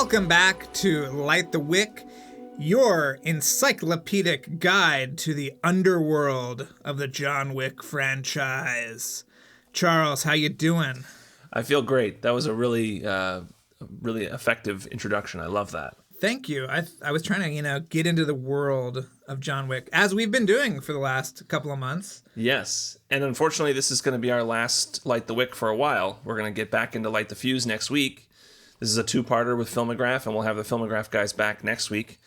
Welcome back to Light the Wick, your encyclopedic guide to the underworld of the John Wick franchise. Charles, how you doing? I feel great. That was a really effective introduction. I love that. Thank you. I was trying to, get into the world of John Wick, as we've been doing for the last couple of months. Yes. And unfortunately, this is going to be our last Light the Wick for a while. We're going to get back into Light the Fuse next week. This is a two-parter with Filmograph, and we'll have the Filmograph guys back next week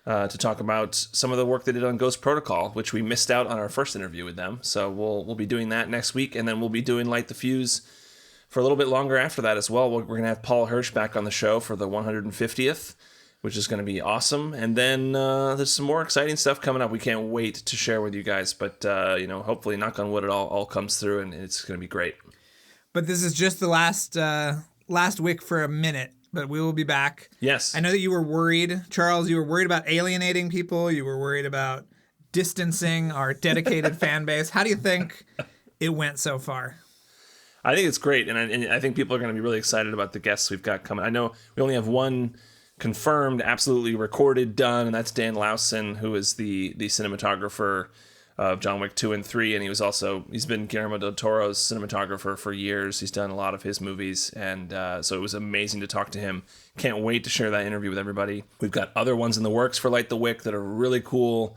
to talk about some of the work they did on Ghost Protocol, which we missed out on our first interview with them. So we'll be doing that next week, and then we'll be doing Light the Fuse for a little bit longer after that as well. We're going to have Paul Hirsch back on the show for the 150th, which is going to be awesome. And then there's some more exciting stuff coming up we can't wait to share with you guys. But, hopefully, knock on wood, it all comes through, and it's going to be great. But this is just the last Wick for a minute, but we will be back. Yes. I know that you were worried, Charles. You were worried about alienating people. You were worried about distancing our dedicated fan base. How do you think it went so far? I think it's great, and I think people are going to be really excited about the guests we've got coming. I know we only have one confirmed, absolutely recorded, done, and that's Dan Lawson, who is the cinematographer of John Wick 2 and 3, and he's been Guillermo del Toro's cinematographer for years. He's done a lot of his movies, and so it was amazing to talk to him. Can't wait to share that interview with everybody. We've got other ones in the works for Light the Wick that are really cool.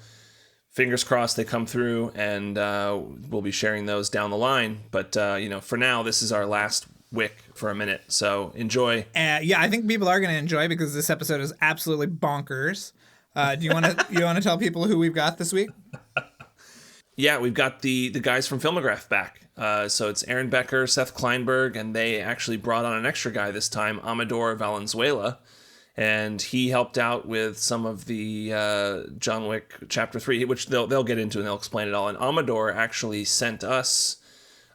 Fingers crossed they come through, and we'll be sharing those down the line. But, for now, this is our last Wick for a minute, so enjoy. I think people are going to enjoy because this episode is absolutely bonkers. Do you want to tell people who we've got this week? Yeah, we've got the guys from Filmograph back. So it's Aaron Becker, Seth Kleinberg, and they actually brought on an extra guy this time, Amador Valenzuela. And he helped out with some of the John Wick Chapter 3, which they'll get into and they'll explain it all. And Amador actually sent us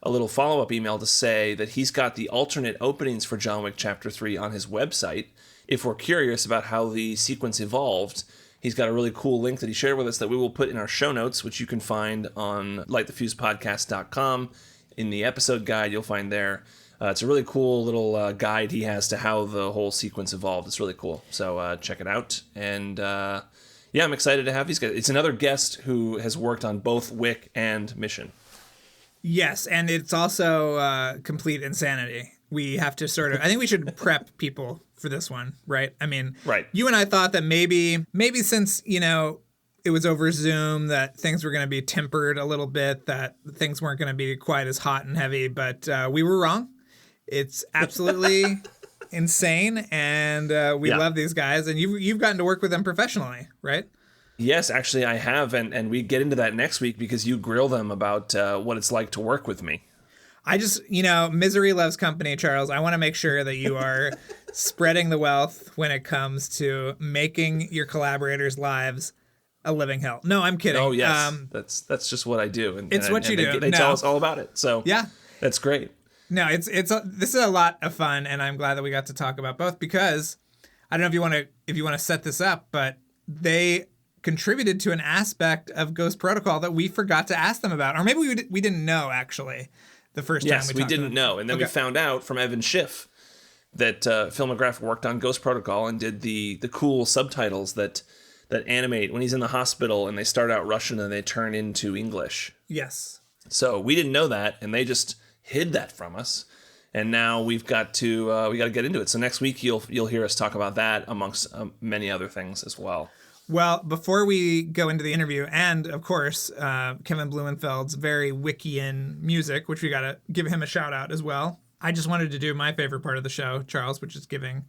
a little follow-up email to say that he's got the alternate openings for John Wick Chapter 3 on his website. If we're curious about how the sequence evolved, he's got a really cool link that he shared with us that we will put in our show notes, which you can find on LightTheFusePodcast.com. In the episode guide, you'll find there. It's a really cool little guide he has to how the whole sequence evolved. It's really cool. So check it out. And I'm excited to have these guys. It's another guest who has worked on both Wick and Mission. Yes, and it's also complete insanity. We have to I think we should prep people for this one, right? I mean, right. You and I thought that maybe since, it was over Zoom, that things were going to be tempered a little bit, that things weren't going to be quite as hot and heavy, but we were wrong. It's absolutely insane, and we love these guys, and you've gotten to work with them professionally, right? Yes, actually I have, and we get into that next week because you grill them about what it's like to work with me. I just, misery loves company, Charles. I want to make sure that you are spreading the wealth when it comes to making your collaborators' lives a living hell. No, I'm kidding. Oh, yes. That's just what I do. And, it's what you do. They tell us all about it. So yeah, that's great. No, this is a lot of fun, and I'm glad that we got to talk about both because I don't know if you want to set this up, but they contributed to an aspect of Ghost Protocol that we forgot to ask them about, or maybe we didn't know actually. The first time we didn't know. And then we found out from Evan Schiff that Filmograph worked on Ghost Protocol and did the cool subtitles that animate when he's in the hospital and they start out Russian and they turn into English. Yes. So we didn't know that, and they just hid that from us. And now we've got to get into it. So next week you'll hear us talk about that amongst many other things as well. Well, before we go into the interview, and of course, Kevin Blumenfeld's very Wickian music, which we got to give him a shout out as well. I just wanted to do my favorite part of the show, Charles, which is giving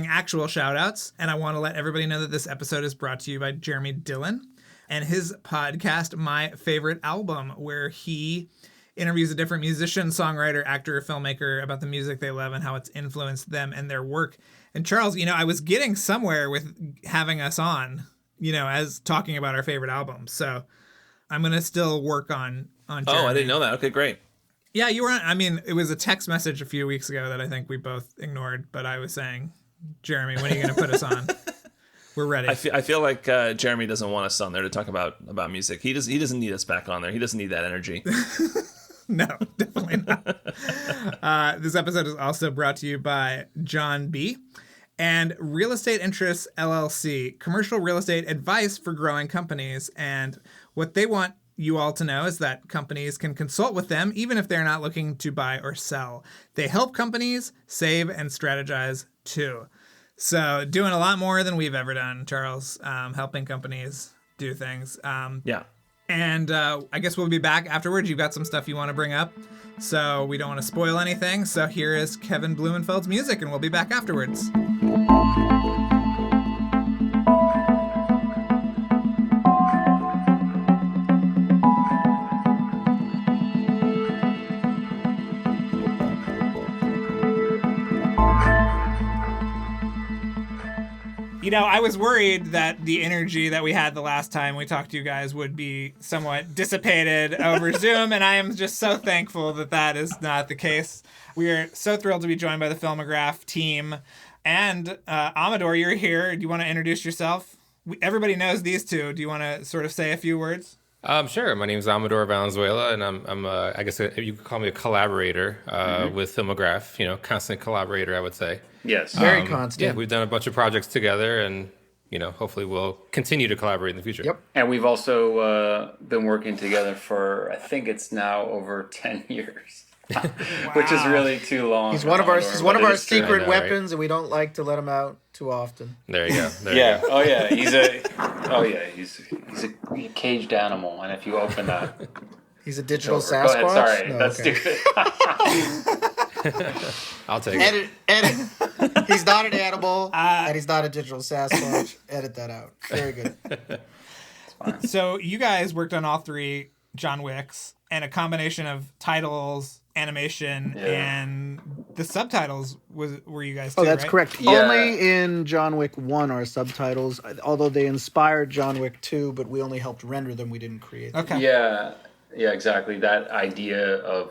actual shout outs. And I want to let everybody know that this episode is brought to you by Jeremy Dillon and his podcast, My Favorite Album, where he interviews a different musician, songwriter, actor, or filmmaker about the music they love and how it's influenced them and their work. And Charles, I was getting somewhere with having us on, as talking about our favorite albums. So I'm going to still work on Jeremy. Oh, I didn't know that. Okay, great. Yeah, you were on. I mean, it was a text message a few weeks ago that I think we both ignored, but I was saying, Jeremy, when are you going to put us on? We're ready. I feel like Jeremy doesn't want us on there to talk about music. He doesn't need us back on there. He doesn't need that energy. No, definitely not. This episode is also brought to you by John B. and Real Estate Interests LLC, commercial real estate advice for growing companies. And what they want you all to know is that companies can consult with them even if they're not looking to buy or sell. They help companies save and strategize too. So doing a lot more than we've ever done, Charles, helping companies do things. Yeah. And I guess we'll be back afterwards. You've got some stuff you want to bring up, so we don't want to spoil anything. So here is Kevin Blumenfeld's music, and we'll be back afterwards. You know, I was worried that the energy that we had the last time we talked to you guys would be somewhat dissipated over Zoom, and I am just so thankful that that is not the case. We are so thrilled to be joined by the Filmograph team. And Amador, you're here. Do you want to introduce yourself? Everybody knows these two. Do you want to sort of say a few words? Sure. My name is Amador Valenzuela, and I'm I guess you could call me a collaborator with Filmograph. You know, constant collaborator, I would say. Yes, very constant. Yeah, we've done a bunch of projects together, and hopefully we'll continue to collaborate in the future. Yep. and we've also been working together for, I think it's now over 10 years, which is really too long. He's one of our secret I know, weapons, and we don't like to let him out too often. There you go. Yeah. Oh yeah. He's a caged animal, and if you open that, He's a digital go Sasquatch. ahead. Sorry, No, that's okay. stupid. I'll take it. Edit. He's not an animal, and he's not a digital Sasquatch. Edit that out. Very good. So you guys worked on all three John Wicks, and a combination of titles, animation, and the subtitles were you guys too, Oh, that's right? correct. Yeah. Only in John Wick 1 are subtitles, although they inspired John Wick 2, but we only helped render them. We didn't create them. Okay. Yeah, exactly. That idea of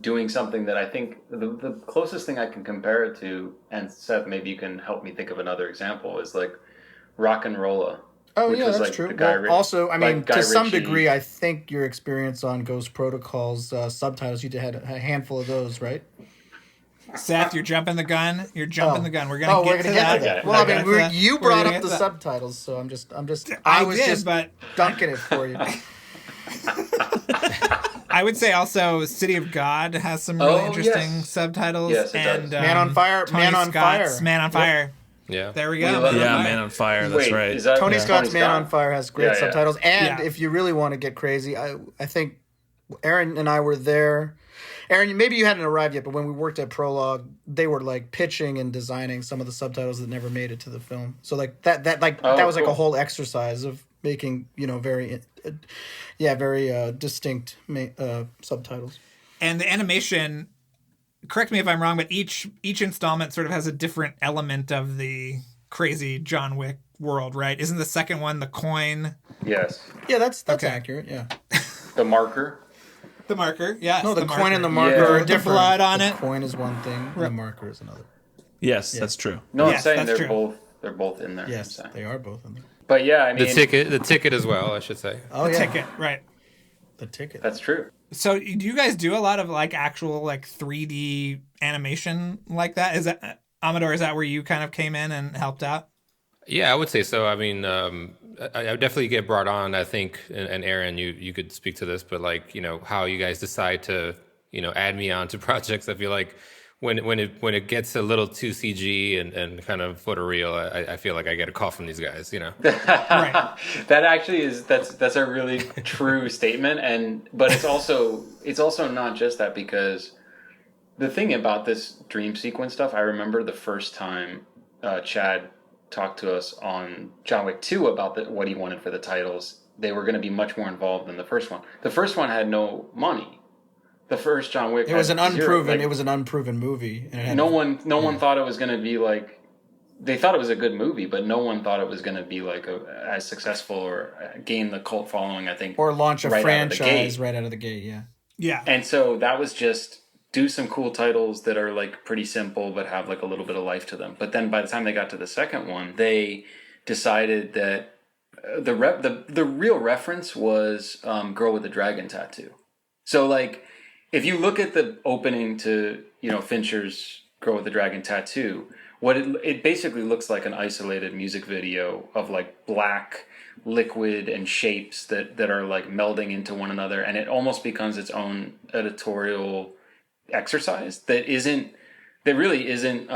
doing something that I think the closest thing I can compare it to, and Seth, maybe you can help me think of another example, is like Rock and Rolla. Oh, which yeah, was that's like true. the Guy Well, also, I mean, like Guy to some Ritchie. degree, I think your experience on Ghost Protocol's subtitles, you had a handful of those, right? Seth, you're jumping the gun. You're jumping the gun. We're gonna Oh, get we're to gonna get to that. that. Well, I mean, We're gonna- you we're brought gonna up get the to that. subtitles, so I'm just. I was did, just but dunking it for you. I would say also City of God has some really interesting yes. subtitles. Yes, it and does. Man on Fire. Tony Man on Scott's Fire. Man on Fire. Yeah. There we go. We love Yeah, Fire. Man on Fire. That's Wait, right. is that Tony Scott's Man Scott? on Fire has great Yeah, yeah. subtitles, and Yeah. if you really want to get crazy, I think Aaron and I were there. Aaron, maybe you hadn't arrived yet, but when we worked at Prologue, they were like pitching and designing some of the subtitles that never made it to the film. So like that was like a cool. whole exercise of making very distinct subtitles. And the animation, correct me if I'm wrong, but each installment sort of has a different element of the crazy John Wick world, right? Isn't the second one the coin? Yes, Yeah, that's Okay. accurate. Yeah. the marker. The marker, yeah. No, the coin and the marker Yeah. are The different. blood on the it. Coin is one thing, and the marker is another. Yes, that's true. No, Yes, I'm saying that's they're true. both in there. Yes, I'm saying. they are both in there. But yeah, I mean, The ticket as well, I should say. Oh The yeah, ticket, right. the ticket. that's true. So do you guys do a lot of like actual like 3D animation like that? Is that Amador? Is that where you kind of came in and helped out? Yeah, I would say so. I mean, I definitely get brought on. I think, and Aaron, you could speak to this, but like how you guys decide to add me on to projects. I feel like when it gets a little too CG and kind of photoreal, I feel like I get a call from these guys. Right. That actually that's a really true statement, but it's also not just that, because the thing about this dream sequence stuff, I remember the first time Chad talked to us on John Wick 2 about what he wanted for the titles. They were going to be much more involved than the first one. The first one had no money. The first John Wick It was an had zero. unproven. Like, It was an unproven movie. And it had no one thought it was going to be like. They thought it was a good movie, but no one thought it was going to be like as successful or gain the cult following. I think, or launch a right out of the franchise gate. right out of the gate. Yeah. Yeah. And so that was just do some cool titles that are like pretty simple but have like a little bit of life to them. But then by the time they got to the second one, they decided that the real reference was Girl with the Dragon Tattoo. So like if you look at the opening to Fincher's Girl with the Dragon Tattoo, it basically looks like an isolated music video of like black liquid and shapes that are like melding into one another, and it almost becomes its own editorial exercise that really isn't.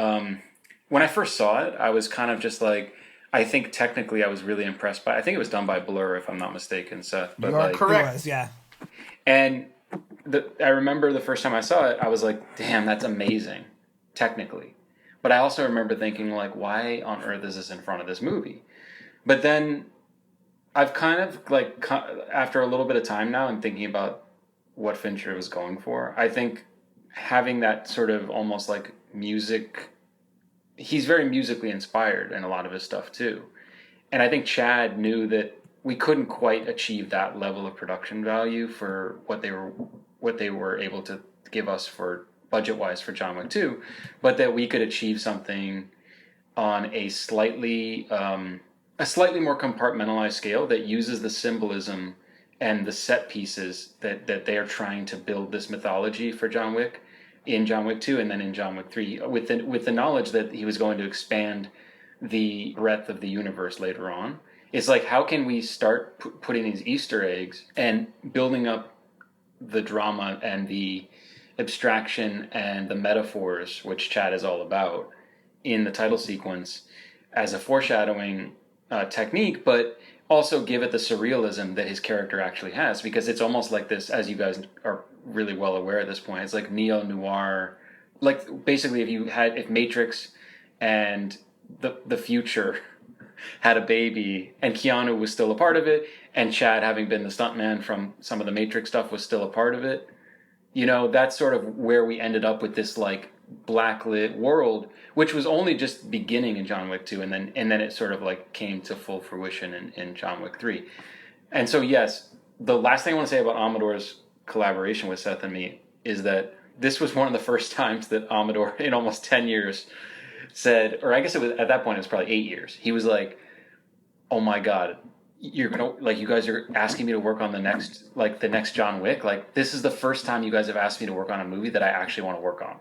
When I first saw it, I was kind of just like, I think technically I was really impressed by. I think it was done by Blur, if I'm not mistaken, Seth. But You are like, correct. It was, yeah. and I remember the first time I saw it, I was like, damn, that's amazing, technically. But I also remember thinking, like, why on earth is this in front of this movie? But then I've kind of, like, after a little bit of time now and thinking about what Fincher was going for, I think having that sort of almost like music, he's very musically inspired in a lot of his stuff too. And I think Chad knew that we couldn't quite achieve that level of production value for what they were able to give us for budget-wise for John Wick 2, but that we could achieve something on a slightly more compartmentalized scale that uses the symbolism and the set pieces that they are trying to build this mythology for John Wick in John Wick 2 and then in John Wick 3 with the knowledge that he was going to expand the breadth of the universe later on. It's like, how can we start putting these Easter eggs and building up the drama and the abstraction and the metaphors, which Chad is all about, in the title sequence as a foreshadowing technique, but also give it the surrealism that his character actually has, because it's almost like this, as you guys are really well aware at this point, it's like neo-noir. Like, basically, if Matrix and the future had a baby and Keanu was still a part of it, and Chad, having been the stuntman from some of the Matrix stuff, was still a part of it, you know, that's sort of where we ended up with this like blacklit world, which was only just beginning in John Wick 2, and then it sort of like came to full fruition in John Wick 3. And so, yes, the last thing I want to say about Amador's collaboration with Seth and me is that this was one of the first times that Amador, in almost 10 years, said, or I guess it was, at that point it was probably 8 years, he was like, oh my God, you guys are asking me to work on the next John Wick. Like, this is the first time you guys have asked me to work on a movie that I actually want to work on.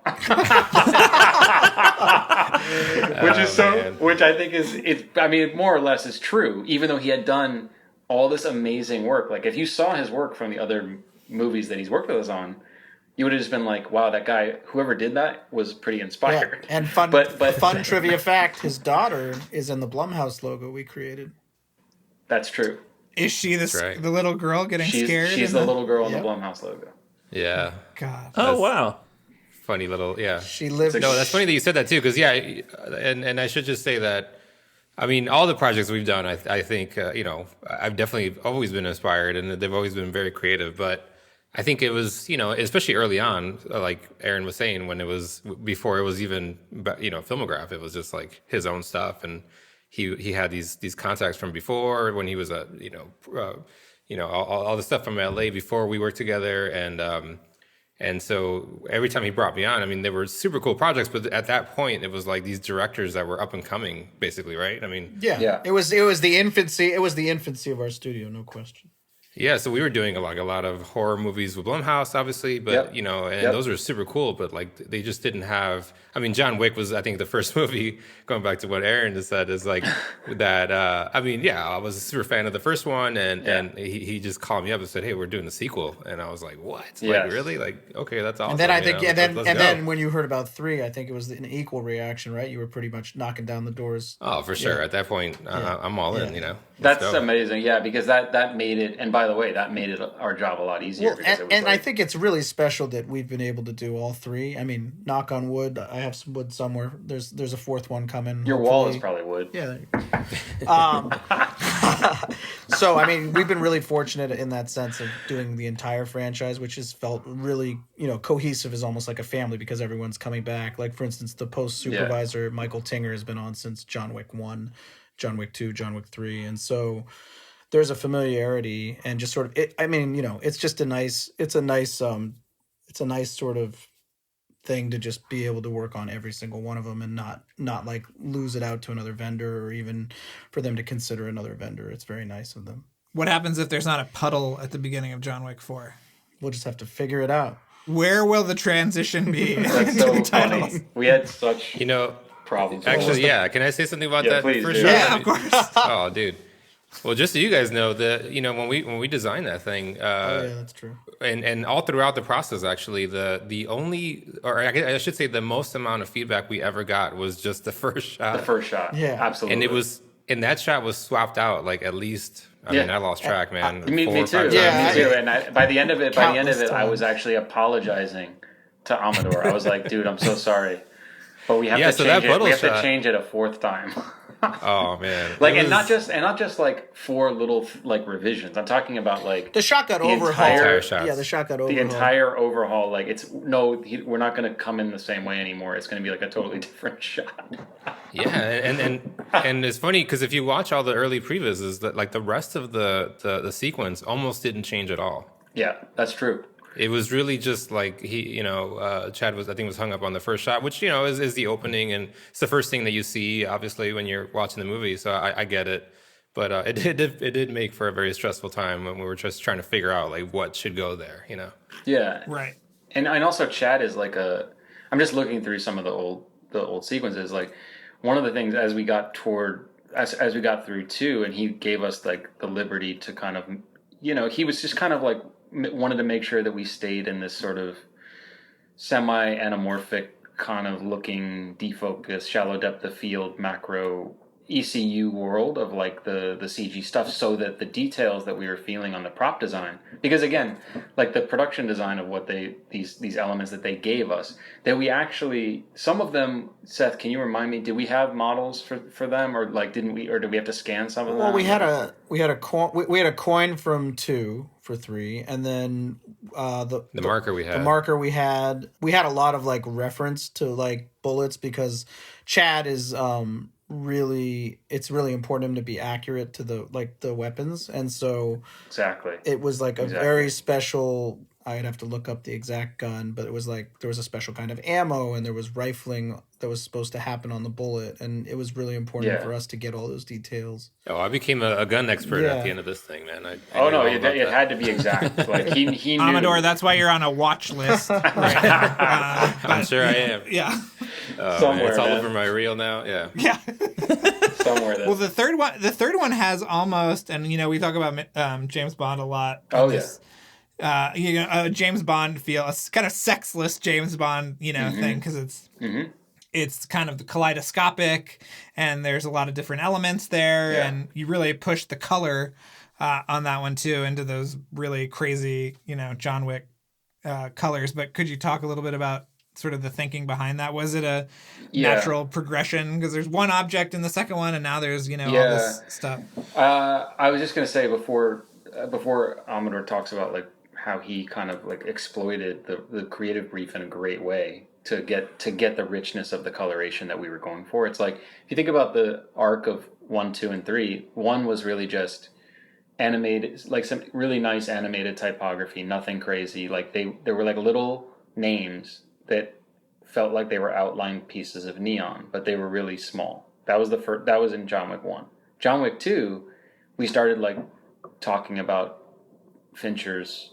Which I think it more or less is true, even though he had done all this amazing work. Like, if you saw his work from the other movies that he's worked with us on, you would have just been like, wow, that guy, whoever did that was pretty inspired. Yeah. And fun trivia fact, his daughter is in the Blumhouse logo we created. That's true. Is she the little girl getting scared? She's the little girl in the Blumhouse logo. Yeah. God. Oh, wow. Funny little, yeah. She lived. No, that's funny that you said that too, because and I should just say that, I mean, all the projects we've done, I think, I've definitely always been inspired, and they've always been very creative. But I think it was, especially early on, like Aaron was saying, when it was before it was even, Filmograph, it was just like his own stuff, and he had these contacts from before when he was all the stuff from LA before we worked together, and so every time he brought me on, I mean, they were super cool projects, but at that point, it was like these directors that were up and coming, basically, right? I mean, yeah. It was the infancy. It was the infancy of our studio, no question. Yeah, so we were doing a lot of horror movies with Blumhouse, obviously, but those are super cool. But like, they just didn't have. I mean, John Wick was, I think, the first movie. Going back to what Aaron just said, is like that. I was a super fan of the first one, and he just called me up and said, "Hey, we're doing a sequel," and I was like, "What? Like, really? Like, okay, that's awesome." And then I think, then when you heard about 3, I think it was an equal reaction, right? You were pretty much knocking down the doors. Oh, for sure. At that point, I'm all in. That's amazing. Yeah, because that made it. And by the way, that made our job a lot easier. Well, I think it's really special that we've been able to do all 3. I mean, knock on wood. I have some wood somewhere. There's a 4th one coming. Your wall is probably wood. Yeah. So I mean, we've been really fortunate in that sense of doing the entire franchise, which has felt really, cohesive as almost like a family, because everyone's coming back. Like, for instance, the post supervisor Michael Tinger has been on since John Wick 1, John Wick 2, John Wick 3, and so there's a familiarity and just sort of it's just a nice sort of thing to just be able to work on every single one of them and not like lose it out to another vendor, or even for them to consider another vendor. It's very nice of them. What happens if there's not a puddle at the beginning of John Wick 4? We'll just have to figure it out. Where will the transition be? That's so funny. We had such problems. Actually, yeah. Can I say something about that please first do. shot? Yeah, of course. Oh, dude. Well, just so you guys know that when we designed that thing, Oh yeah, that's true. and all throughout the process, actually, the only, or I should say, the most amount of feedback we ever got was just the first shot. The first shot. Yeah. Absolutely. And that shot was swapped out like at least. I mean, I lost track, man. Me 4 or 5 too. times. Yeah. Me too. And by the end of it, Countless I was actually apologizing to Amador. I was like, dude, I'm so sorry. But we have to change it. We have to change it a 4th time. Oh man! And not just like 4 little like revisions. I'm talking about like The shot got overhauled. entire shots. Yeah, the shot got overhauled. the entire overhaul. Like we're not going to come in the same way anymore. It's going to be like a totally different shot. Yeah, and it's funny because if you watch all the early previews, is that like the rest of the sequence almost didn't change at all. Yeah, that's true. It was really just like Chad was hung up on the first shot, which is the opening, and it's the first thing that you see, obviously, when you're watching the movie. So I get it, but it did make for a very stressful time when we were just trying to figure out like what should go there. Yeah, Right. and also Chad is like I'm just looking through some of the old sequences. Like one of the things as we got through 2, and he gave us like the liberty to kind of, he was just kind of like wanted to make sure that we stayed in this sort of semi-anamorphic kind of looking defocused, shallow depth of field, macro ECU world of like the CG stuff, so that the details that we were feeling on the prop design, because again, like the production design of what these elements that they gave us, that we actually, some of them, Seth, can you remind me, did we have models for them, or like did we have to scan some of them? Well, we had a coin from 2 for 3, and then the marker we had. The marker we had a lot of like reference to like bullets, because Chad is it's really important to him to be accurate to the weapons, and so exactly it was like a very special. I'd have to look up the exact gun, but it was like there was a special kind of ammo, and there was rifling that was supposed to happen on the bullet, and it was really important for us to get all those details. Oh, I became a gun expert at the end of this thing, man. It had to be exact. Like he knew. Amador, that's why you're on a watch list. I'm sure I am. Yeah. Somewhere, it's all over my reel now. Yeah. Yeah. Somewhere. Well, the third one has almost, and we talk about James Bond a lot. Oh yeah. James Bond feel, a kind of sexless James Bond, thing, because it's kind of kaleidoscopic, and there's a lot of different elements there, and you really push the color on that one too into those really crazy, John Wick colors. But could you talk a little bit about sort of the thinking behind that? Was it a natural progression? Because there's one object in the second one, and now there's all this stuff. I was just gonna say before Amador talks about like how he kind of like exploited the creative brief in a great way to get the richness of the coloration that we were going for. It's like, if you think about the arc of 1, 2, and 3, 1 was really just animated, like some really nice animated typography, nothing crazy. Like there were like little names that felt like they were outlined pieces of neon, but they were really small. That was in John Wick 1. John Wick 2, we started like talking about Fincher's,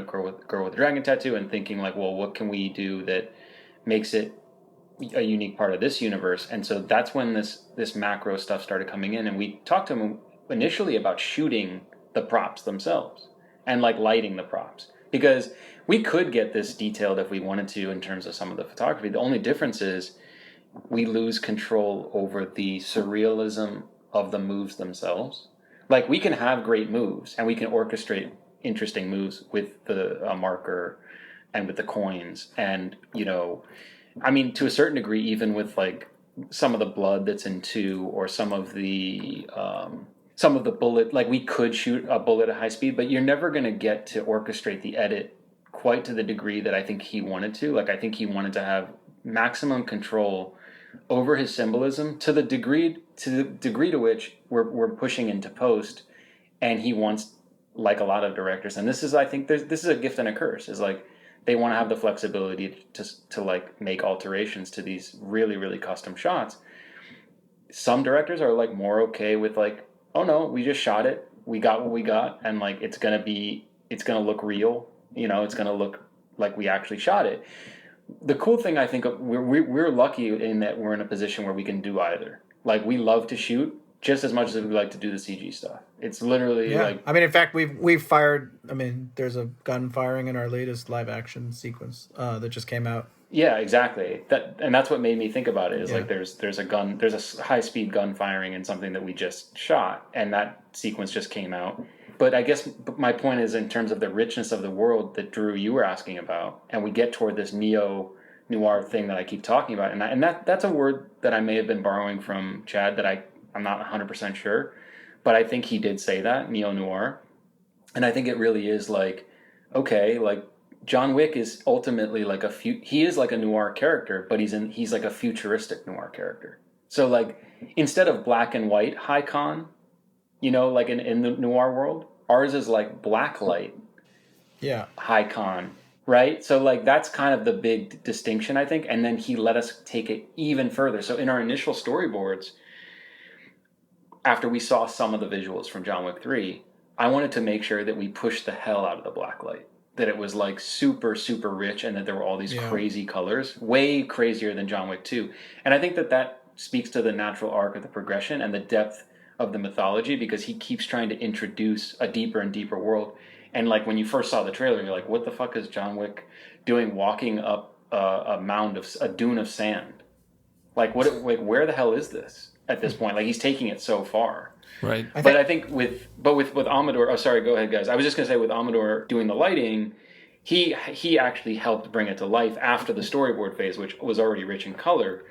girl with the dragon tattoo, and thinking like, well, what can we do that makes it a unique part of this universe? And so that's when this macro stuff started coming in, and we talked to him initially about shooting the props themselves and like lighting the props, because we could get this detailed if we wanted to in terms of some of the photography. The only difference is we lose control over the surrealism of the moves themselves. Like, we can have great moves and we can orchestrate interesting moves with the marker and with the coins, and I mean, to a certain degree, even with like some of the blood that's in 2, or some of the bullet, like we could shoot a bullet at high speed, but you're never going to get to orchestrate the edit quite to the degree that I think he wanted to. Like, I think he wanted to have maximum control over his symbolism to the degree to which we're pushing into post, and he wants, like a lot of directors, and this is, I think, this is a gift and a curse, is like they want to have the flexibility to like make alterations to these really, really custom shots. Some directors are like more okay with like, oh no, we just shot it, we got what we got, and like it's gonna look real, it's gonna look like we actually shot it. The cool thing, I think, we're lucky in that we're in a position where we can do either. Like, we love to shoot just as much as we like to do the CG stuff. It's literally like... I mean, in fact, we've fired... I mean, there's a gun firing in our latest live action sequence that just came out. Yeah, exactly. And that's what made me think about it, is like there's a high-speed gun firing in something that we just shot, and that sequence just came out. But I guess my point is, in terms of the richness of the world that, Drew, you were asking about, and we get toward this neo-noir thing that I keep talking about, and that's a word that I may have been borrowing from Chad that I'm not 100% sure, but I think he did say that, neo-noir. And I think it really is like, okay, like, John Wick is ultimately like he is like a noir character, but he's like a futuristic noir character. So, like, instead of black and white high con, you know, like in the noir world, ours is like black light, high con, right? So, like, that's kind of the big distinction, I think. And then he let us take it even further. So in our initial storyboards, after we saw some of the visuals from John Wick 3, I wanted to make sure that we pushed the hell out of the black light, that it was like super, super rich, and that there were all these crazy colors, way crazier than John Wick 2. And I think that speaks to the natural arc of the progression and the depth of the mythology, because he keeps trying to introduce a deeper and deeper world. And like, when you first saw the trailer, you're like, what the fuck is John Wick doing walking up a dune of sand? Like, where the hell is this at this point? Like, he's taking it so far. Right. I think with Amador, oh, sorry, go ahead, guys. I was just going to say, with Amador doing the lighting, he actually helped bring it to life after the storyboard phase, which was already rich in color.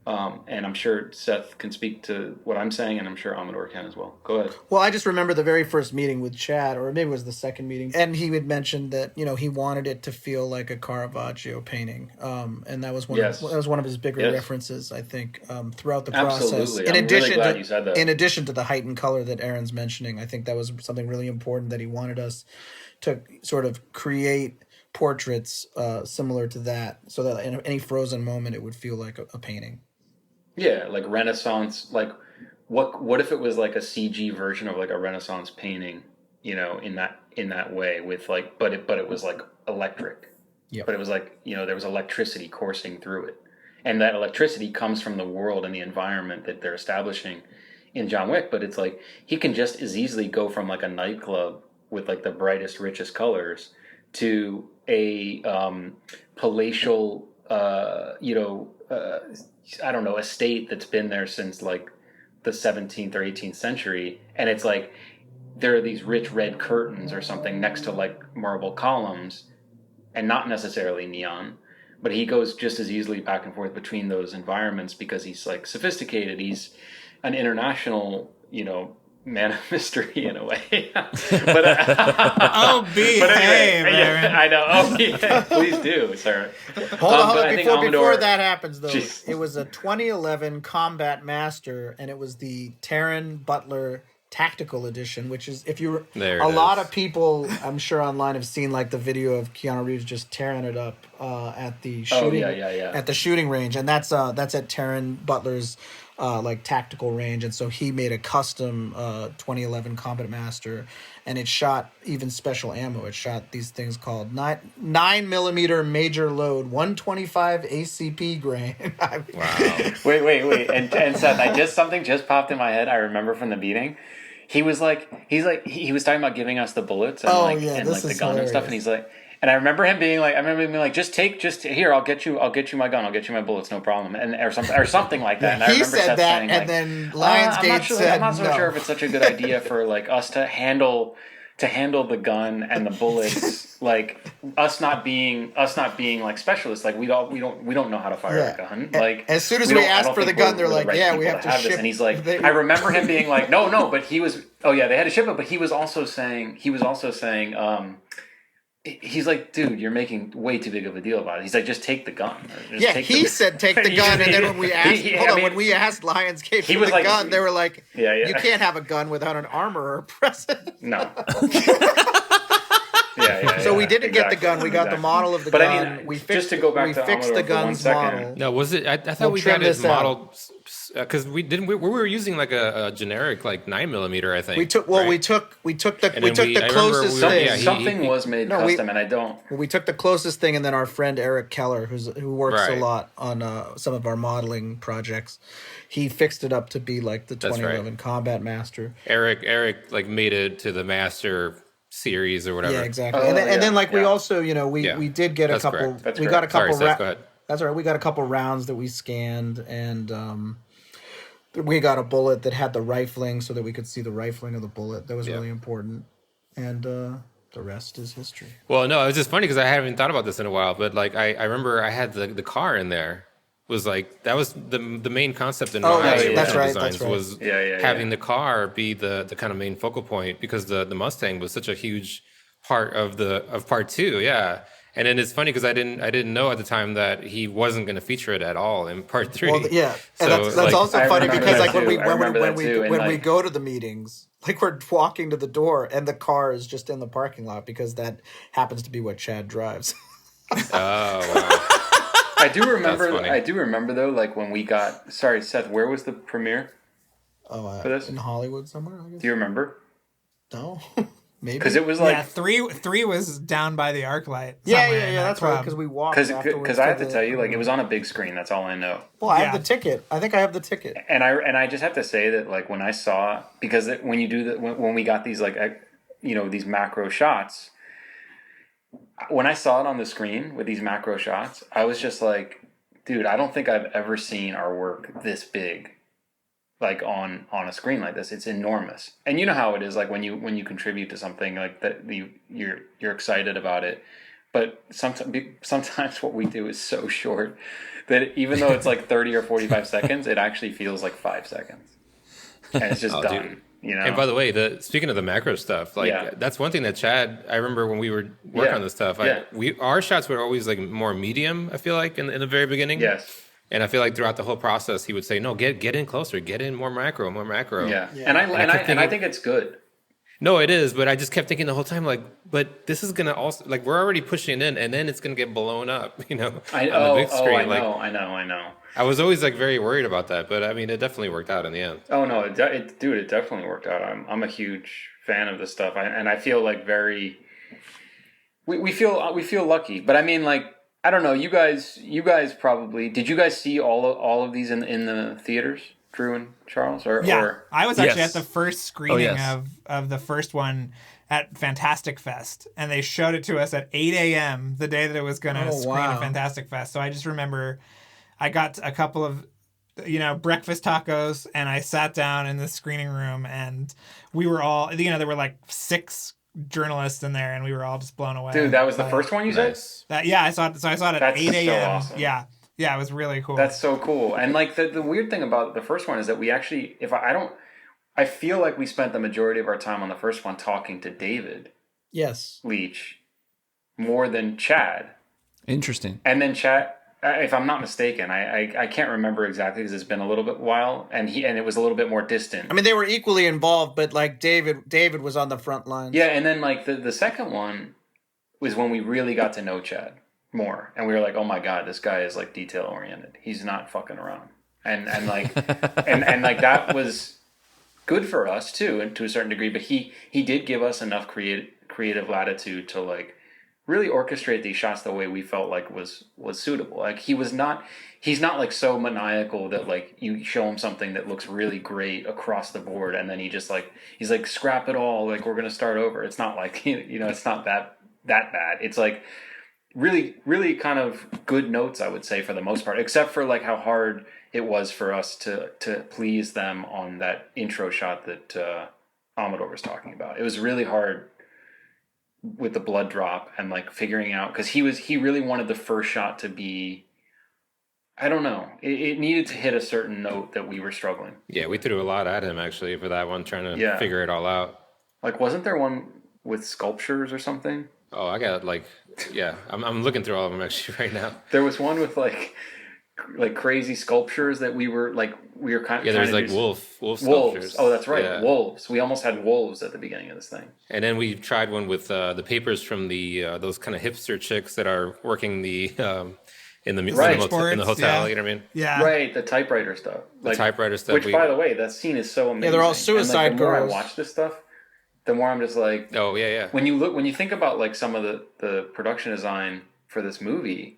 And I'm sure Seth can speak to what I'm saying, and I'm sure Amador can as well. Go ahead. Well, I just remember the very first meeting with Chad, or maybe it was the second meeting, and he had mentioned that, you know, he wanted it to feel like a Caravaggio painting, and that was one of his bigger references, I think, throughout the process. Absolutely, I'm really glad you said that. In addition to the heightened color that Aaron's mentioning, I think that was something really important, that he wanted us to sort of create portraits similar to that, so that in any frozen moment it would feel like a painting. Yeah, like Renaissance, like what if it was like a CG version of like a Renaissance painting, you know, in that way, with like, but it was like electric. Yeah. But it was like, you know, there was electricity coursing through it. And that electricity comes from the world and the environment that they're establishing in John Wick, but it's like he can just as easily go from like a nightclub with like the brightest, richest colors to a palatial I don't know, estate that's been there since like the 17th or 18th century, and it's like there are these rich red curtains or something next to like marble columns, and not necessarily neon, but he goes just as easily back and forth between those environments because he's like sophisticated. He's an international, you know, man of mystery in a way. But anyway, I know. Oh, yeah, please do, sir. Hold on. Before that happens, though, it was a 2011 Combat Master, and it was the Taron Butler Tactical Edition, which is, if you, a lot of people, I'm sure online, have seen like the video of Keanu Reeves just tearing it up at the shooting, at the shooting range, and that's at Taron Butler's like tactical range, and so he made a custom 2011 Combat Master, and it shot even special ammo. It shot these things called 9mm major load 125 ACP grain. Wow. Wait, and Seth, something just popped in my head. I remember from the meeting. He was talking about giving us the bullets and the gun hilarious. And stuff, and he's like. And I remember him being like, just here, I'll get you my gun, I'll get you my bullets, no problem, and or something like that. And I remember Seth saying, and then Lionsgate said, I'm not so sure if it's such a good idea for like us to handle the gun and the bullets, like us not being like specialists, like we don't know how to fire a gun. Like as soon as we asked for the gun, they're like, we have to ship this. And he's like, I remember him being like, no, but he was, they had to ship it, but he was also saying. He's like, dude, you're making way too big of a deal about it. He's like, just take the gun. He said take the gun, and then when we asked, when we asked Lionsgate for the gun, they were like, you can't have a gun without an armorer present. No. So we didn't get the gun. We got the model of the gun. We fixed the gun's model. No, was it? I thought we got his model because we were using like a generic like 9mm, I think. We took the And then I remember closest thing. Yeah, Something was made No, custom, and I don't. We took the closest thing, and then our friend Eric Keller, who works a Right. lot on some of our modeling projects, he fixed it up to be like the That's 2011 Combat Master. Eric like made it to the Master series or whatever. Yeah, exactly. Oh, and then like we yeah. also, we did get a That's couple. correct. That's we correct. got a couple. Sorry, Seth, go ahead. That's all right. We got a couple rounds that we scanned, and we got a bullet that had the rifling, so that we could see the rifling of the bullet. That was really important. And the rest is history. Well, no, it was just funny because I haven't thought about this in a while, but like I remember I had the car in there. Was like that was the main concept in my that's original right, designs that's right. was having the car be the kind of main focal point because the Mustang was such a huge part of part 2, yeah. And then it's funny because I didn't know at the time that he wasn't going to feature it at all in part 3. Well, yeah, and So, that's like, also I funny remember because that like too. I remember that too, and, when we like- go to the meetings, like we're walking to the door and the car is just in the parking lot because that happens to be what Chad drives. oh wow. I do remember. funny. I do remember though, like when we got. Sorry, Seth. Where was the premiere? Oh, For this? in Hollywood somewhere, I guess. Do you remember? No, maybe Because it was like yeah, three was down by the ArcLight. Yeah, somewhere in that that's right. club. Because we walked. because I have to tell you, like it was on a big screen. That's all I know. Well, I Yeah. have the ticket. I think I have the ticket. And I just have to say that like when I saw because when you do that when we got these like these macro shots, when I saw it on the screen with these macro shots, I was just like, dude, I don't think I've ever seen our work this big, like on a screen like this. It's enormous. And you know how it is, like when you contribute to something like that, you're excited about it. But sometimes what we do is so short that even though it's like 30 or 45 seconds, it actually feels like 5 seconds, and it's just done. Dude. You know. And by the way, speaking of the macro stuff, like that's one thing that Chad, I remember when we were working on this stuff, our shots were always like more medium. I feel like in the very beginning. Yes. And I feel like throughout the whole process, he would say, "No, get in closer, get in more macro." Yeah. And I think it's good. No, it is, but I just kept thinking the whole time, like, but this is gonna also like we're already pushing in, and then it's gonna get blown up, on the big screen. I know. I was always like very worried about that, but I mean, it definitely worked out in the end. Oh no, it definitely worked out. I'm a huge fan of this stuff, and I feel like we feel lucky. But I mean, like, I don't know. You guys probably did. You guys see all of these in the theaters, Drew and Charles? Or I was actually Yes. at the first screening yes. of the first one at Fantastic Fest, and they showed it to us at 8 a.m. the day that it was going to screen at Fantastic Fest. So I just remember I got a couple of breakfast tacos, and I sat down in the screening room, and we were all there were like 6 journalists in there, and we were all just blown away. Dude, that was the first one you said? I saw it. So I saw it at That's 8 a.m. so awesome. Yeah, it was really cool. That's so cool. And like the weird thing about the first one is that we actually, I feel like we spent the majority of our time on the first one talking to David Yes. Leach more than Chad. Interesting. And then Chad, if I'm not mistaken, I can't remember exactly because it's been a little bit while, and it was a little bit more distant. I mean, they were equally involved, but like David was on the front lines. Yeah, and then like the second one was when we really got to know Chad more, and we were like, oh my god, this guy is like detail oriented. He's not fucking around, and like and like that was good for us too, and to a certain degree. But he did give us enough creative latitude to like really orchestrate these shots the way we felt like was suitable. Like he's not like so maniacal that like you show him something that looks really great across the board and then he's like scrap it all, like we're gonna start over. It's not like it's not that bad. It's like really, really kind of good notes, I would say, for the most part, except for like how hard it was for us to please them on that intro shot that Amador was talking about. It was really hard with the blood drop and like figuring out, because he really wanted the first shot to be, I don't know, it needed to hit a certain note that we were struggling. Yeah, we threw a lot at him actually for that one, trying to figure it all out. Like, wasn't there one with sculptures or something? Oh, I got I'm looking through all of them actually right now. There was one with like crazy sculptures that we were kind of there's like wolf sculptures. Oh, that's right, yeah. Wolves. We almost had wolves at the beginning of this thing. And then we tried one with the papers from the those kind of hipster chicks that are working the in the Right. in the hotel. You know what I mean? Yeah. Right, the typewriter stuff. The typewriter stuff. Which, by the way, that scene is so amazing. Yeah, they're all suicide and, like, the more girls. I watch this stuff, the more I'm just like, Oh yeah. when you think about like some of the production design for this movie,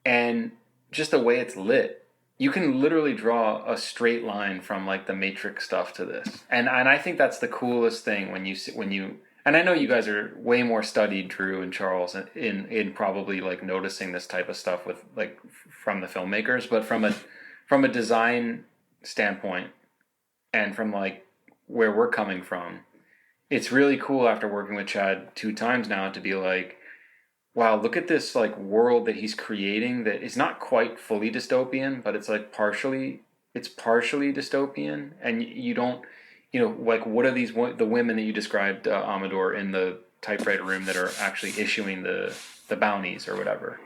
and just the way it's lit, you can literally draw a straight line from like the Matrix stuff to this, and I think that's the coolest thing when you. And I know you guys are way more studied, Drew and Charles, in probably like noticing this type of stuff with like from the filmmakers, but from a design standpoint and from like where we're coming from, it's really cool after working with Chad 2 times now to be like, wow, look at this like world that he's creating that is not quite fully dystopian, but it's like partially dystopian, and you don't. Like, what are the women that you described, Amador, in the typewriter room that are actually issuing the bounties or whatever?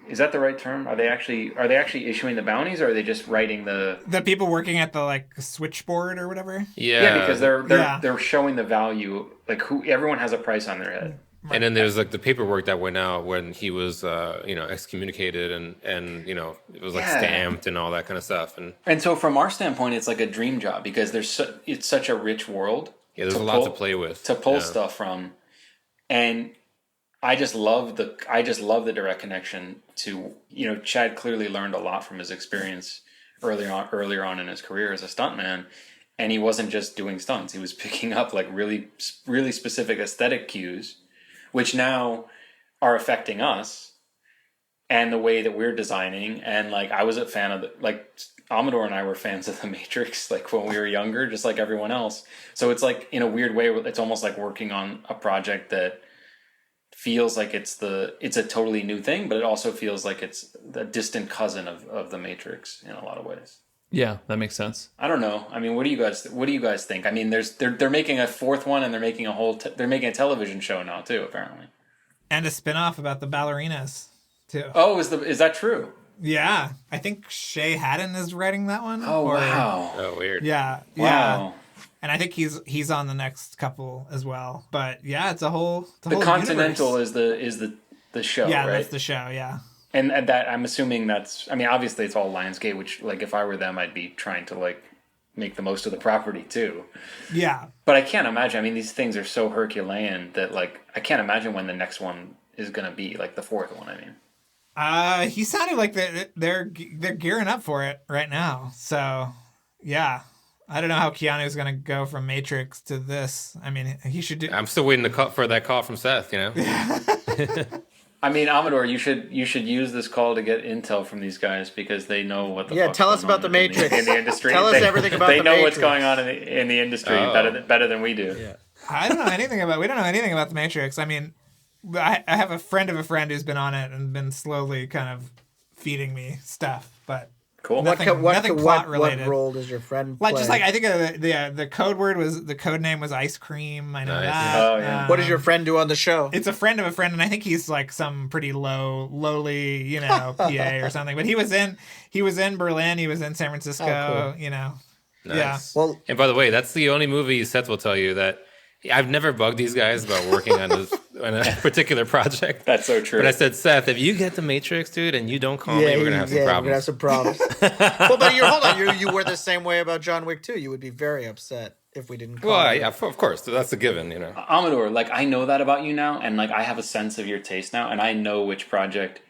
Is that the right term? Are they actually issuing the bounties, or are they just writing the people working at the like switchboard or whatever? Yeah, because they're showing the value, like everyone has a price on their head. And then there's like the paperwork that went out when he was, excommunicated and it was like stamped and all that kind of stuff. And so from our standpoint, it's like a dream job because it's such a rich world. Yeah, there's a lot to play with. To pull stuff from. And I just love the direct connection to, Chad clearly learned a lot from his experience earlier on in his career as a stuntman. And he wasn't just doing stunts. He was picking up like really, really specific aesthetic cues, which now are affecting us and the way that we're designing. And like, I was a fan of Amador and I were fans of The Matrix, like when we were younger, just like everyone else. So it's like, in a weird way, it's almost like working on a project that feels like it's a totally new thing, but it also feels like it's the distant cousin of The Matrix in a lot of ways. Yeah, that makes sense. I don't know. I mean, what do you guys think? I mean, they're making a 4th one, and they're making they're making a television show now too, apparently, and a spin-off about the ballerinas too. Oh, is that true? Yeah, I think Shay Haddon is writing that one. Oh wow! Oh weird. Yeah, wow. And I think he's on the next couple as well. But yeah, it's a whole. The Continental is the show. Yeah, right? That's the show. Yeah. And that, I'm assuming obviously it's all Lionsgate, which, like, if I were them, I'd be trying to, like, make the most of the property, too. Yeah. But I can't imagine, I mean, these things are so Herculean that, like, I can't imagine when the next one is going to be, like, the 4th one, I mean. He sounded like they're gearing up for it right now. So, yeah. I don't know how Keanu's going to go from Matrix to this. I mean, he should do... I'm still waiting for that call from Seth, I mean, Amador, you should use this call to get intel from these guys because they know what the fuck's tell us going about on the Matrix in the industry. Tell us everything about the Matrix. They know what's going on in the industry better than we do. Yeah. We don't know anything about the Matrix. I mean, I have a friend of a friend who's been on it and been slowly kind of feeding me stuff, but cool. Nothing plot related. What role does your friend play? Like, just like, I think the code name was ice cream. I know Nice. that. Oh, yeah. What does your friend do on the show? It's a friend of a friend, and I think he's like some pretty lowly, PA or something. But he was in Berlin, he was in San Francisco, Oh, cool. Yeah. Nice. Well, And by the way, that's the only movie Seth will tell you that I've never bugged these guys about working on a particular project. That's so true. But I said, Seth, if you get the Matrix, dude, and you don't call me, we're gonna have some We're problems. gonna have some problems. Well, but hold on. You were the same way about John Wick too. You would be very upset if we didn't call Well, you. yeah, of course, that's a given, Amador, like, I know that about you now, and like, I have a sense of your taste now, and I know which project,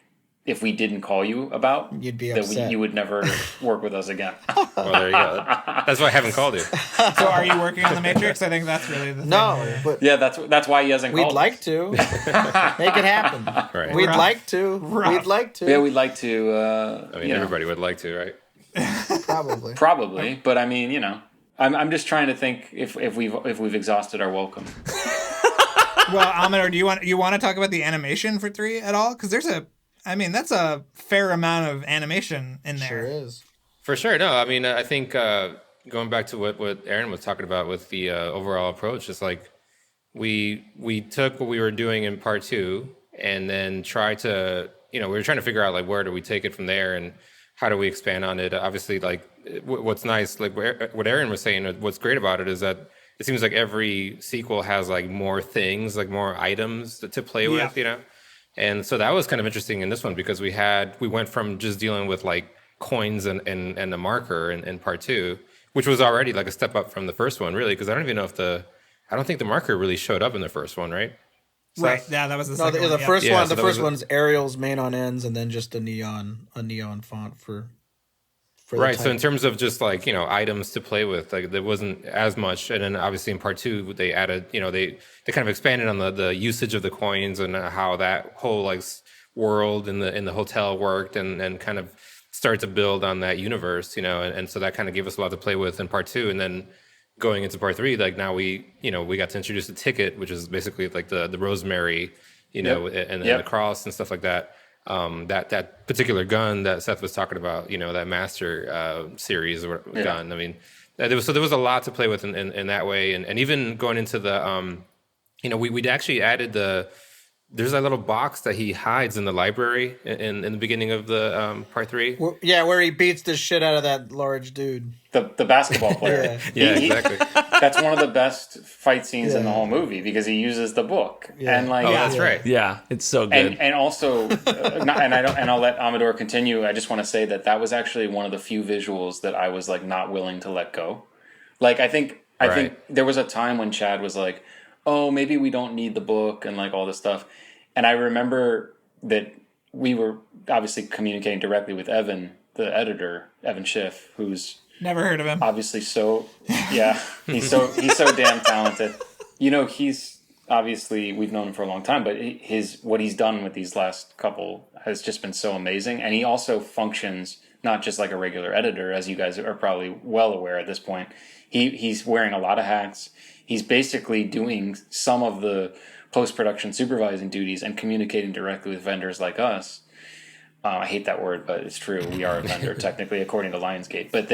if we didn't call you about, You'd be that upset. you would never work with us again. Well, there you go. That's why I haven't called you. So are you working on the Matrix? I think that's really the thing. No, but Yeah, that's why he hasn't we'd called. like to make it happen. Right. We'd Rough. like to. Rough. We'd like to. Yeah, we'd like to. I mean, everybody would like to, right? Probably. Probably, but I mean, I'm just trying to think if we've exhausted our welcome. Well, Amador, do you want to talk about the animation for 3 at all? Because that's a fair amount of animation in there. Sure is. For sure. No, I mean, I think going back to what Aaron was talking about with the overall approach, it's like we took what we were doing in part 2 and then tried to, we were trying to figure out like where do we take it from there and how do we expand on it. Obviously, like what's nice, like what Aaron was saying, what's great about it is that it seems like every sequel has like more things, like more items to play with, And so that was kind of interesting in this one because we went from just dealing with like coins and a marker in part two, which was already like a step up from the first one, really, because I don't think the marker really showed up in the first one, right? Right. Yeah, that was the second one. The first Yeah, one. so The that first was one's Arial's main on ends, and then just a neon font for right. So in terms of just like, you know, items to play with, like there wasn't as much. And then obviously in part two, they added, you know, they kind of expanded on the usage of the coins and how that whole like world in the hotel worked and kind of started to build on that universe, you know, and so that kind of gave us a lot to play with in part two. And then going into part three, like now we got to introduce the ticket, which is basically like the rosemary, you know, and the cross and stuff like that. That particular gun that Seth was talking about, you know, that master series gun. I mean, there was a lot to play with in that way, and even going into the you know, we'd actually added there's that little box that he hides in the library in the beginning of the part three. Where he beats the shit out of that large dude. The basketball player. Exactly. That's one of the best fight scenes in the whole movie because he uses the book and like. That's right. Yeah, it's so good. And also, I'll let Amador continue. I just want to say that was actually one of the few visuals that I was like not willing to let go. Like I think there was a time when Chad was like, "Oh, maybe we don't need the book," and like all this stuff. And I remember that we were obviously communicating directly with Evan, the editor, Evan Schiff, who's never heard of him. Obviously, he's so damn talented. You know, he's obviously we've known him for a long time, but what he's done with these last couple has just been so amazing. And he also functions not just like a regular editor, as you guys are probably well aware at this point. He's wearing a lot of hats. He's basically doing some of the post-production supervising duties and communicating directly with vendors like us. I hate that word, but it's true. We are a vendor technically, according to Lionsgate. But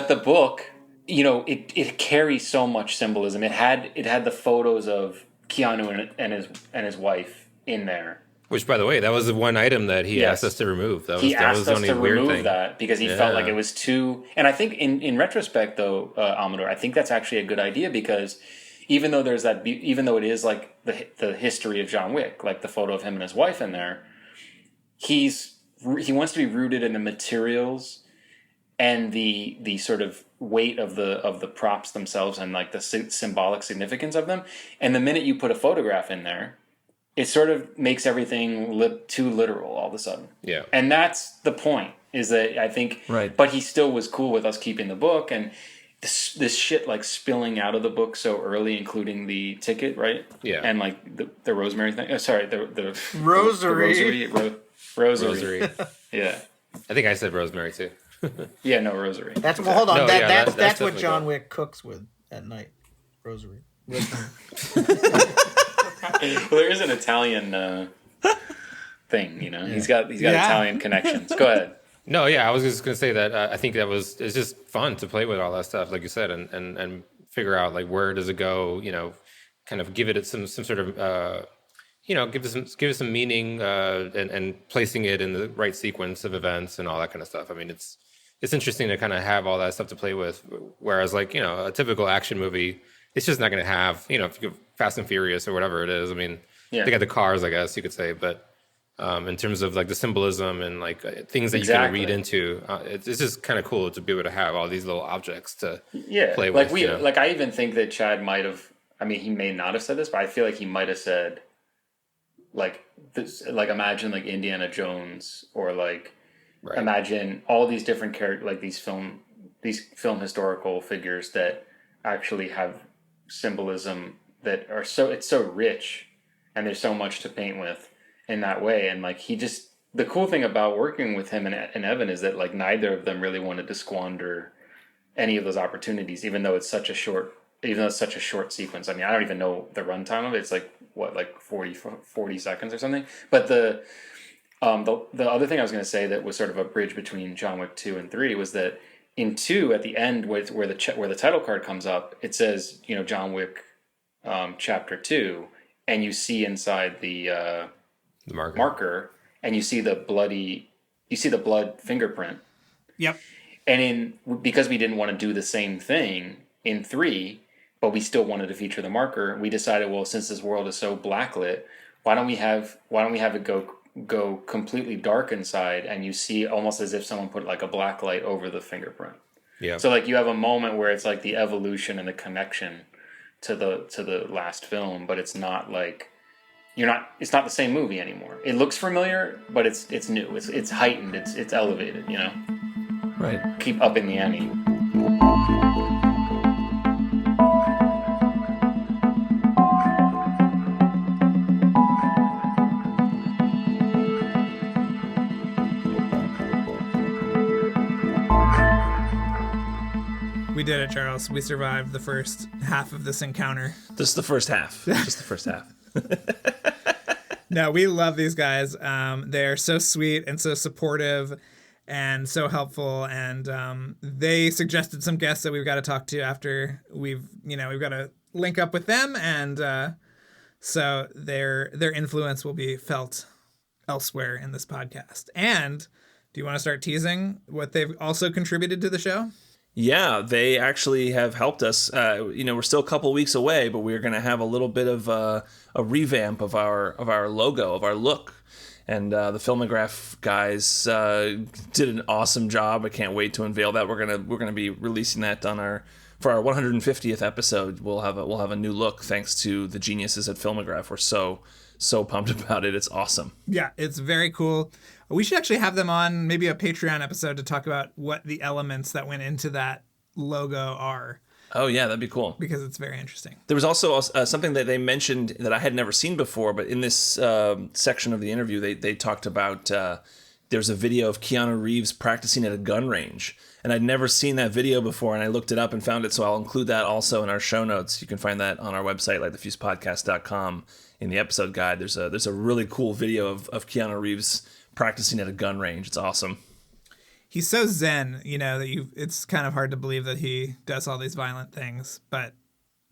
the book, you know, it carries so much symbolism. It had the photos of Keanu and his wife in there. Which, by the way, that was the one item that he asked us to remove. He asked us to remove that because he felt like it was too. And I think in retrospect, though, Amador, I think that's actually a good idea because. Even though it is like the history of John Wick, like the photo of him and his wife in there, he wants to be rooted in the materials and the sort of weight of the props themselves and like the symbolic significance of them. And the minute you put a photograph in there, it sort of makes everything too literal all of a sudden. Yeah, and that's the point. Is that I think, right? But he still was cool with us keeping the book and. This shit like spilling out of the book so early, including the ticket, right? Yeah, and like the rosemary thing. Sorry, the rosary. Rosary. Yeah, I think I said rosemary too. Yeah, no rosary. That's well, hold on. That's what John Wick cooks with at night. Rosary. Well, there is an Italian thing, you know. He's got Italian connections. Go ahead. No, yeah, I was just gonna say that I think it's just fun to play with all that stuff, like you said, and figure out like where does it go, you know, kind of give it some sort of you know, give it some meaning and placing it in the right sequence of events and all that kind of stuff. I mean, it's interesting to kind of have all that stuff to play with, whereas like, you know, a typical action movie, it's just not gonna have, you know, if you go Fast and Furious or whatever it is. I mean, they got the cars, I guess you could say, but. In terms of like the symbolism and like things that you can read into, it's just kind of cool to be able to have all these little objects to play with. Like I even think that Chad might have. I mean, he may not have said this, but I feel like he might have said, like this, like imagine like Indiana Jones or like imagine all these different characters, like these film historical figures that actually have symbolism that are it's so rich and there's so much to paint with. In that way, and like the cool thing about working with him and Evan is that like neither of them really wanted to squander any of those opportunities, even though it's such a short sequence. I mean, I don't even know the runtime of it. It's like what, like 40 seconds or something. But the other thing I was going to say that was sort of a bridge between John Wick 2 and 3 was that in 2 at the end where the title card comes up, it says, you know, John Wick Chapter 2, and you see inside the marker, and you see the blood fingerprint. Yep. And because we didn't want to do the same thing in 3, but we still wanted to feature the marker. We decided, well, since this world is so blacklit, why don't we have it go completely dark inside, and you see almost as if someone put like a black light over the fingerprint. Yeah. So like you have a moment where it's like the evolution and the connection to the last film, but it's not like it's not the same movie anymore. It looks familiar, but it's new. It's heightened. It's elevated. You know. Right. Keep upping the ante. We did it, Charles. We survived the first half of this encounter. This is the first half. Just the first half. No, we love these guys. They're so sweet and so supportive and so helpful. And they suggested some guests that we've got to talk to after we've got to link up with them. And so their influence will be felt elsewhere in this podcast. And do you want to start teasing what they've also contributed to the show? Yeah, they actually have helped us. We're still a couple weeks away, but we're going to have a little bit of a revamp of our logo, of our look. And the Filmograph guys did an awesome job. I can't wait to unveil that. We're gonna be releasing that for our 150th episode. We'll have a new look thanks to the geniuses at Filmograph. We're so pumped about it. It's awesome. Yeah, it's very cool. We should actually have them on maybe a Patreon episode to talk about what the elements that went into that logo are. Oh, yeah, that'd be cool. Because it's very interesting. There was also something that they mentioned that I had never seen before, but in this section of the interview, they talked about there's a video of Keanu Reeves practicing at a gun range. And I'd never seen that video before, and I looked it up and found it, so I'll include that also in our show notes. You can find that on our website, LightTheFuse-podcast.com. In the episode guide, there's a really cool video of Keanu Reeves practicing at a gun range. It's awesome. He's so zen, that it's kind of hard to believe that he does all these violent things, but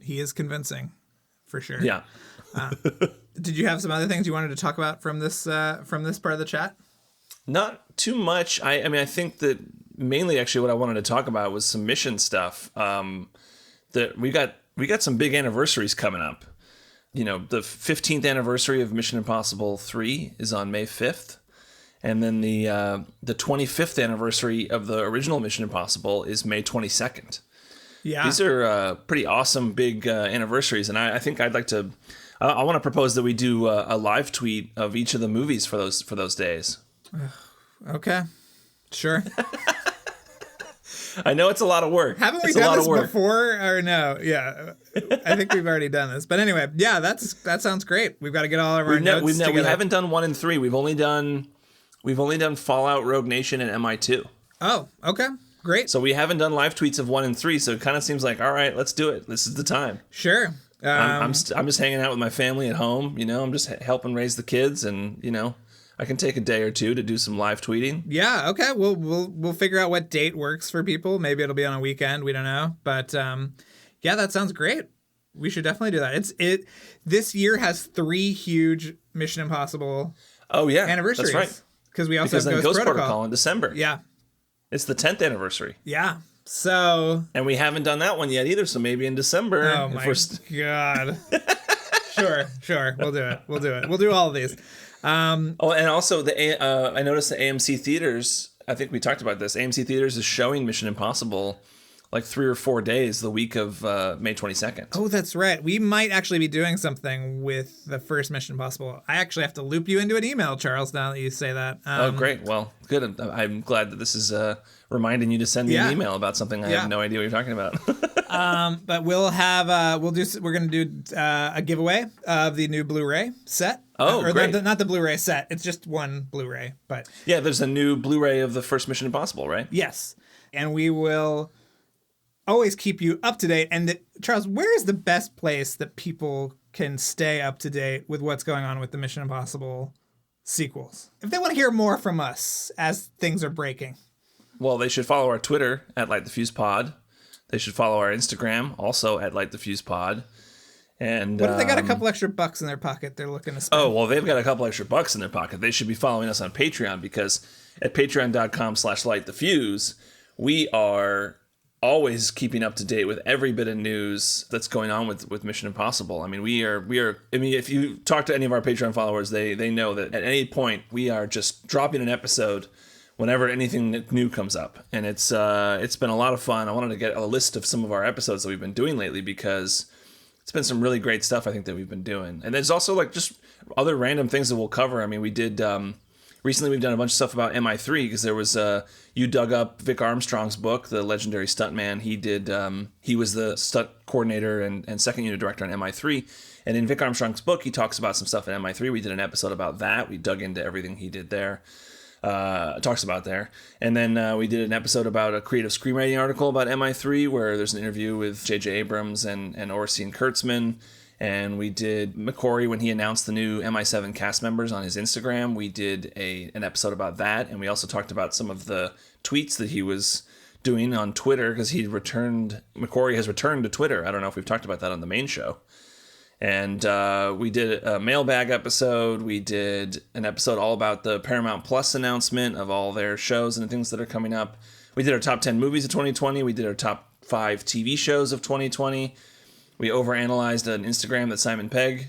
he is convincing, for sure. Yeah. Did you have some other things you wanted to talk about from this part of the chat? Not too much. I think that mainly actually what I wanted to talk about was some mission stuff. That we got some big anniversaries coming up. The 15th anniversary of Mission Impossible 3 is on May 5th. And then the 25th anniversary of the original Mission Impossible is May 22nd. Yeah. These are pretty awesome big anniversaries. And I think I'd like to... I want to propose that we do a live tweet of each of the movies for those days. Okay. Sure. I know it's a lot of work. Haven't we done this before or no? Yeah, I think we've already done this. But anyway, yeah, that sounds great. We've got to get all of our notes together. We haven't done 1 and 3. We've only done Fallout, Rogue Nation, and MI2. Oh, okay, great. So we haven't done live tweets of 1 and 3. So it kind of seems like, all right, let's do it. This is the time. Sure. I'm just hanging out with my family at home. I'm just helping raise the kids, and I can take a day or two to do some live tweeting. Yeah, okay. We'll figure out what date works for people. Maybe it'll be on a weekend. We don't know. But yeah, that sounds great. We should definitely do that. This year has 3 huge Mission Impossible anniversaries. That's right. Because we also have Ghost Protocol in December. Yeah. It's the 10th anniversary. Yeah. So. And we haven't done that one yet either. So maybe in December. Oh my God. Sure. We'll do it. We'll do all of these. And also I noticed the AMC theaters. I think we talked about this. AMC theaters is showing Mission Impossible like 3 or 4 days the week of May 22nd. Oh, that's right. We might actually be doing something with the first Mission Impossible. I actually have to loop you into an email, Charles, now that you say that. Oh, great. Well, good. I'm glad that this is reminding you to send me an email about something I have no idea what you're talking about. But we're going to do a giveaway of the new Blu-ray set. Oh, great. Not the Blu-ray set. It's just one Blu-ray. But yeah, there's a new Blu-ray of the first Mission Impossible, right? Yes. And we will always keep you up to date. And Charles, where is the best place that people can stay up to date with what's going on with the Mission Impossible sequels? If they want to hear more from us as things are breaking. Well, they should follow our Twitter at LightTheFuse-Pod. They should follow our Instagram, also at LightTheFuse-Pod. And what if they got a couple extra bucks in their pocket they're looking to spend? Oh, well, they've got a couple extra bucks in their pocket. They should be following us on Patreon, because at patreon.com/LightTheFuse, we are always keeping up to date with every bit of news that's going on with Mission Impossible. I mean, we are. I mean, if you talk to any of our Patreon followers, they know that at any point we are just dropping an episode whenever anything new comes up, and it's been a lot of fun. I wanted to get a list of some of our episodes that we've been doing lately because it's been some really great stuff I think that we've been doing, and there's also like just other random things that we'll cover. I mean, we did. Recently, we've done a bunch of stuff about MI3 because there was you dug up Vic Armstrong's book, the legendary stuntman. He was the stunt coordinator and second unit director on MI3. And in Vic Armstrong's book, he talks about some stuff in MI3. We did an episode about that. We dug into everything he did there, talks about there. And then we did an episode about a creative screenwriting article about MI3 where there's an interview with J.J. Abrams and Orson Kurtzman. And we did McQuarrie when he announced the new MI7 cast members on his Instagram. We did an episode about that, and we also talked about some of the tweets that he was doing on Twitter because McQuarrie has returned to Twitter. I don't know if we've talked about that on the main show. And we did a mailbag episode. We did an episode all about the Paramount Plus announcement of all their shows and things that are coming up. We did our top 10 movies of 2020. We did our top 5 TV shows of 2020. We overanalyzed an Instagram that Simon Pegg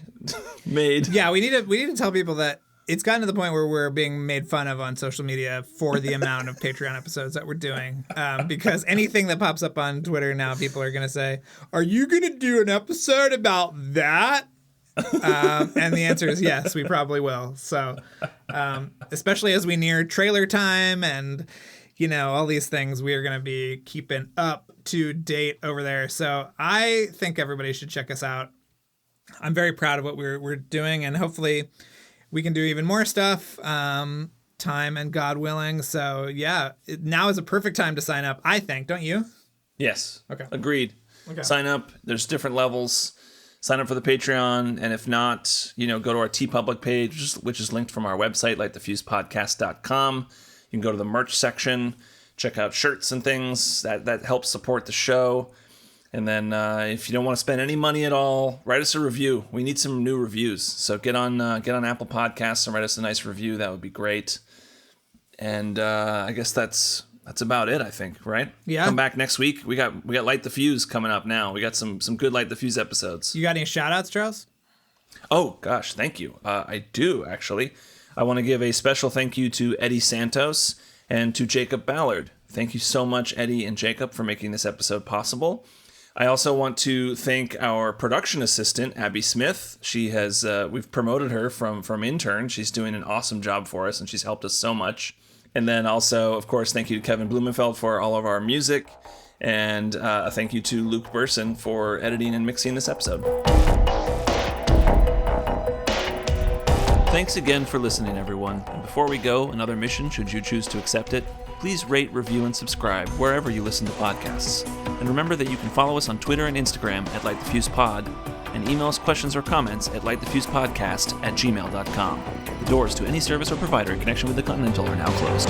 made. Yeah, we need to tell people that it's gotten to the point where we're being made fun of on social media for the amount of Patreon episodes that we're doing. Because anything that pops up on Twitter now, people are going to say, "Are you going to do an episode about that?" And the answer is yes, we probably will. So, especially as we near trailer time and all these things, we are going to be keeping up to date over there. So I think everybody should check us out. I'm very proud of what we're doing, and hopefully we can do even more stuff, time and God willing. So yeah, now is a perfect time to sign up, I think. Don't you? Yes. Okay. Agreed. Okay. Sign up. There's different levels. Sign up for the Patreon, and if not, go to our TeePublic page, which is linked from our website, LightTheFusePodcast.com. You can go to the merch section, check out shirts and things. That helps support the show. And then if you don't want to spend any money at all, write us a review. We need some new reviews. So get on Apple Podcasts and write us a nice review. That would be great. And I guess that's about it, I think, right? Yeah. Come back next week. We got Light the Fuse coming up now. We got some good Light the Fuse episodes. You got any shout outs, Charles? Oh, gosh, thank you. I do, actually. I want to give a special thank you to Eddie Santos and to Jacob Ballard. Thank you so much, Eddie and Jacob, for making this episode possible. I also want to thank our production assistant, Abby Smith. She has we've promoted her from intern. She's doing an awesome job for us, and she's helped us so much. And then also, of course, thank you to Kevin Blumenfeld for all of our music, and a thank you to Luke Burson for editing and mixing this episode. Thanks again for listening, everyone. And before we go, another mission, should you choose to accept it, please rate, review, and subscribe wherever you listen to podcasts. And remember that you can follow us on Twitter and Instagram at LightTheFusePod, and email us questions or comments at lightthefusepodcast@gmail.com. The doors to any service or provider in connection with the Continental are now closed.